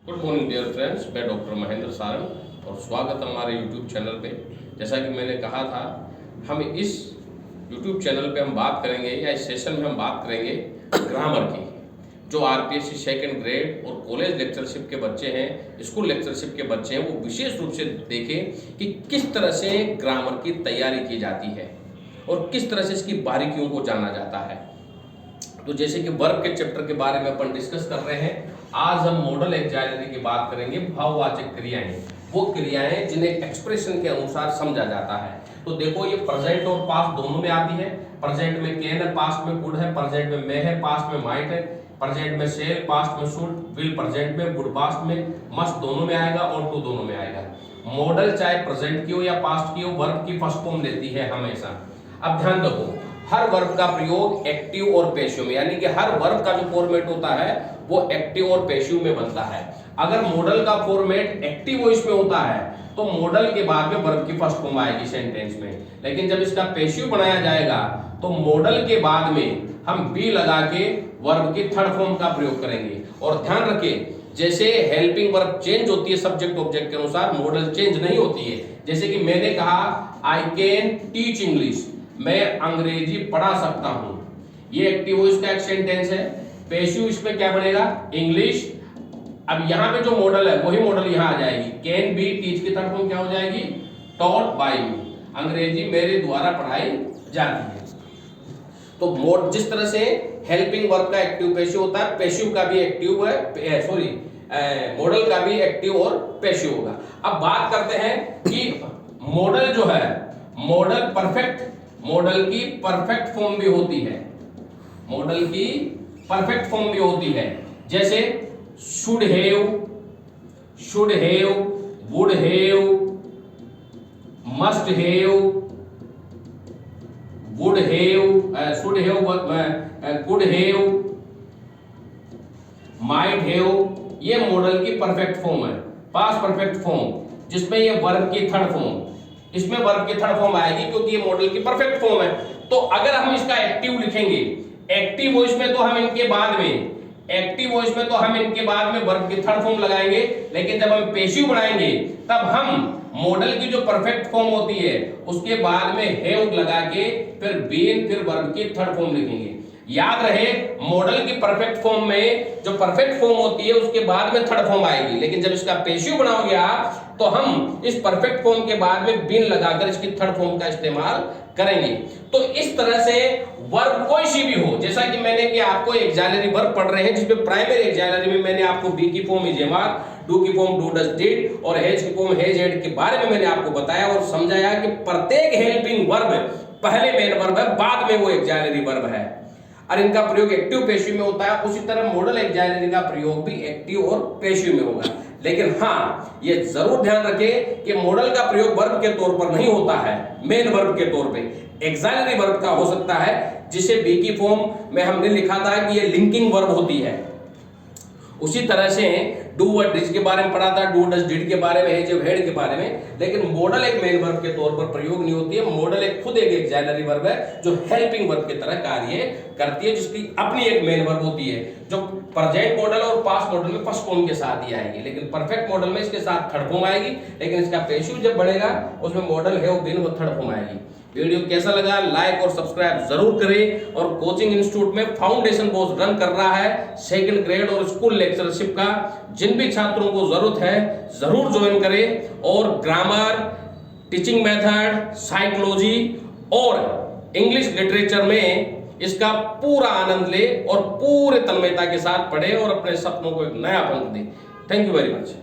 Good morning dear friends, मैं doctor Mahendra Sarang और स्वागत है हमारे यूट्यूब चैनल पे। जैसा कि मैंने कहा था, हम इस यूट्यूब चैनल पे हम बात करेंगे या इस सेशन में हम बात करेंगे ग्रामर की। जो आरपीएससी सेकंड ग्रेड और कॉलेज लेक्चरशिप के बच्चे हैं, स्कूल लेक्चरशिप के बच्चे हैं, वो विशेष रूप से देखें कि किस तरह से ग्रामर की तैयारी की जाती है और किस तरह से इसकी बारीकियों को जाना जाता है। तो जैसे कि वर्ब के चैप्टर के बारे में अपन डिस्कस कर रहे हैं, आज हम मॉडल एक्जाइलरी की बात करेंगे। भाववाचक क्रियाएं, वो क्रियाएं जिन्हें एक्सप्रेशन के अनुसार समझा जाता है। तो देखो, ये प्रेजेंट और पास्ट दोनों में आती है। प्रेजेंट में कैन है, पास्ट में कुड है, प्रेजेंट में मे है, पास्ट में माइट है, प्रेजेंट में शेल, पास्ट में शुड, विल प्रेजेंट में, वुड पास्ट में, मस्ट दोनों में आएगा और टू दोनों में आएगा। मॉडल चाहे प्रेजेंट की हो या पास्ट की हो, वर्ब की फर्स्ट फॉर्म लेती है हमेशा। अब ध्यान रखो, हर वर्ब का प्रयोग एक्टिव और पैसिव में, यानी कि हर वर्ब का जो फॉर्मेट होता है वो एक्टिव और पैसिव में बनता है। अगर मॉडल का फॉर्मेट एक्टिव वॉइस में होता है तो मॉडल के बाद में वर्ब की फर्स्ट फॉर्म आएगी सेंटेंस में, लेकिन जब इसका पैसिव बनाया जाएगा तो मॉडल के बाद में हम बी लगा के वर्ब की थर्ड फॉर्म का प्रयोग करेंगे। और ध्यान रखें, जैसे हेल्पिंग वर्ब चेंज होती है सब्जेक्ट ऑब्जेक्ट के अनुसार, मॉडल चेंज नहीं होती है। जैसे कि मैंने कहा आई कैन टीच इंग्लिश, मैं अंग्रेजी पढ़ा सकता हूं, ये एक्टिव वॉइस का एक सेंटेंस है। पैसिव इसमें क्या बनेगा, इंग्लिश। अब यहां पे जो मॉडल है वही मॉडल यहां आ जाएगी, कैन बी टीच की तरफ क्या हो जाएगी, टॉट बाय मी, अंग्रेजी मेरे द्वारा पढ़ाई जाती है। तो मोड जिस तरह से हेल्पिंग वर्ब का एक्टिव पैसिव होता है, पैसिव का भी एक्टिव है, सॉरी मॉडल का भी एक्टिव और पैसिव होगा। अब बात करते हैं कि मॉडल जो है, मॉडल परफेक्ट, मॉडल की परफेक्ट फॉर्म भी होती है, मॉडल की परफेक्ट फॉर्म भी होती है। जैसे should have, would have, must have, would have, should have, could have, might have, ये मॉडल की परफेक्ट फॉर्म है, पास्ट परफेक्ट फॉर्म, जिसमें ये वर्ब की थर्ड फॉर्म, इसमें वर्ब की थर्ड फॉर्म आएगी क्योंकि ये मॉडल की परफेक्ट फॉर्म है। तो अगर हम इसका एक्टिव लिखेंगे, एक्टिव वॉइस में तो हम इनके बाद में, एक्टिव वॉइस में तो हम इनके बाद में वर्ब की थर्ड फॉर्म लगाएंगे, लेकिन जब हम पैसिव बनाएंगे तब हम मॉडल की जो परफेक्ट फॉर्म होती है उसके बाद में हैव लगा के फिर बीन, फिर वर्ब की थर्ड फॉर्म लिखेंगे। याद रहे, मॉडल की परफेक्ट फॉर्म में जो परफेक्ट फॉर्म होती है उसके बाद में थर्ड फॉर्म आएगी, लेकिन जब इसका पैसिव बनाओगे आप तो हम इस परफेक्ट फॉर्म के बाद में बीन लगाकर इसकी थर्ड फॉर्म का इस्तेमाल करेंगे। तो इस तरह से वर्ब कोई सी भी हो, जैसा कि मैंने कि आपको एक्सिलरी वर्ब पढ़ रहे हैं, जिसमें प्राइमरी एक्सिलरी में मैंने आपको बी की form is am are, do की फॉर्म डू डज डिड और हैज की फॉर्म हैज हैड के बारे में मैंने आपको बताया और समझाया कि प्रत्येक हेल्पिंग वर्ब पहले मेन वर्ब है, बाद में वो एक्सिलरी वर्ब है और इनका प्रयोग एक्टिव पैसिव में होता है। उसी तरह मॉडल एक्सिलरी का प्रयोग भी एक्टिव और पैसिव में होगा। लेकिन हाँ, ये जरूर ध्यान रखें कि मॉडल का प्रयोग वर्ब के तौर पर नहीं होता है, मेन वर्ब के तौर पे एक्सिलरी वर्ब का हो सकता है, जिसे बी की फॉर्म में हमने लिखा था कि ये लिंकिंग वर्ब होती है। उसी तरह से डू और डिड के बारे में पढ़ा था, डू डज डिड के बारे में, हैज हैड के बारे में, लेकिन मॉडल एक मेन वर्ब के तौर पर प्रयोग नहीं होती है। मॉडल एक खुद एक एक्सिलरी वर्ब है जो हेल्पिंग वर्ब की तरह कार्य करती है, जिसकी अपनी एक मेन वर्ब होती है, जो प्रेजेंट मॉडल और पास्ट मॉडल में फर्स्ट फॉर्म के साथ ही आएगी, लेकिन परफेक्ट मॉडल में इसके साथ थर्ड फॉर्म आएगी, लेकिन इसका पैसिव जब बढ़ेगा उसमें मॉडल हैव बीन वो थर्ड फॉर्म आएगी। वीडियो कैसा लगा, लाइक और सब्सक्राइब जरूर करें। और कोचिंग इंस्टीट्यूट में फाउंडेशन कोर्स रन कर रहा है सेकंड ग्रेड और स्कूल लेक्चरशिप का, जिन भी छात्रों को जरूरत है जरूर ज्वाइन करें और ग्रामर, टीचिंग मेथड, साइकोलॉजी और इंग्लिश लिटरेचर में इसका पूरा आनंद ले और पूरे तन्मयता के साथ पढ़े और अपने सपनों को एक नया पंख दे। Thank you very much.